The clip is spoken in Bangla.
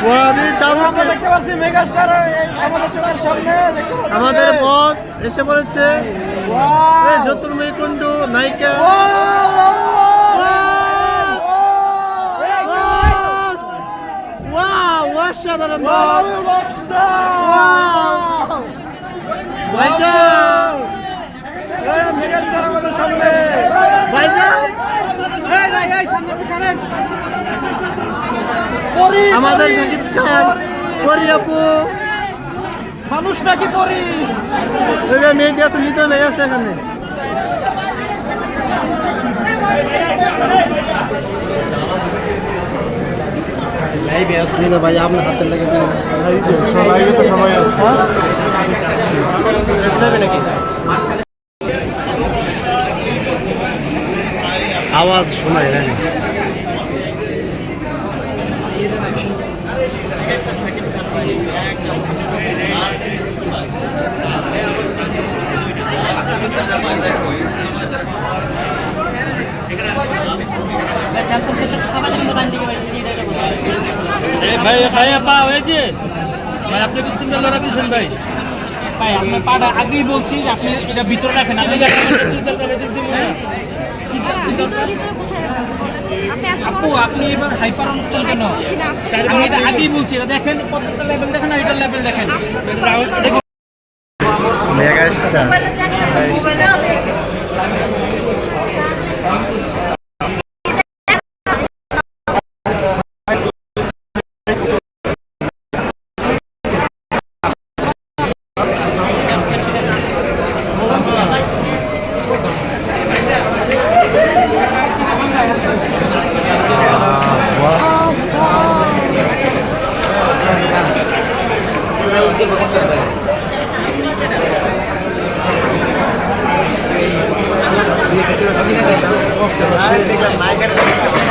আমরা দেখতে পাচ্ছি মেগাস্টার আমাদের চোখের সামনে দেখতে পাচ্ছি আমাদের বস এসে পড়েছে জ্যোতির্ময়ী কুণ্ডু নায়িকা অসাধারণ ভাইজান মেগাস্টার আমাদের সামনে ভাইজান আমাদের শাকিব খান পরি আপু মানুষ নাকি পরি মেয়ে আছে নিতে মেয়ে আছে এখানে লাইভে আসছি না ভাই আপনার হাতের লাগে লাইভে তো সবাই আছে নাকি আওয়াজ শোনায় যায় না ভাই ভাই পা হয়েছে ভাই আপনি কিন্তু লড়া দিয়েছেন ভাই ভাই আপনার পাটা আগেই বলছি যে আপনি এটা ভিতরে রাখেন আপনি আপু আপনি এবার হাইপার অঞ্চল কেন আমি এটা আগেই বলছি এটা দেখেন প্রত্যেকটা লেভেল দেখেন আর এটার লেভেল দেখেন দেখুন মেগাস্টার দেখলাম নায়িকার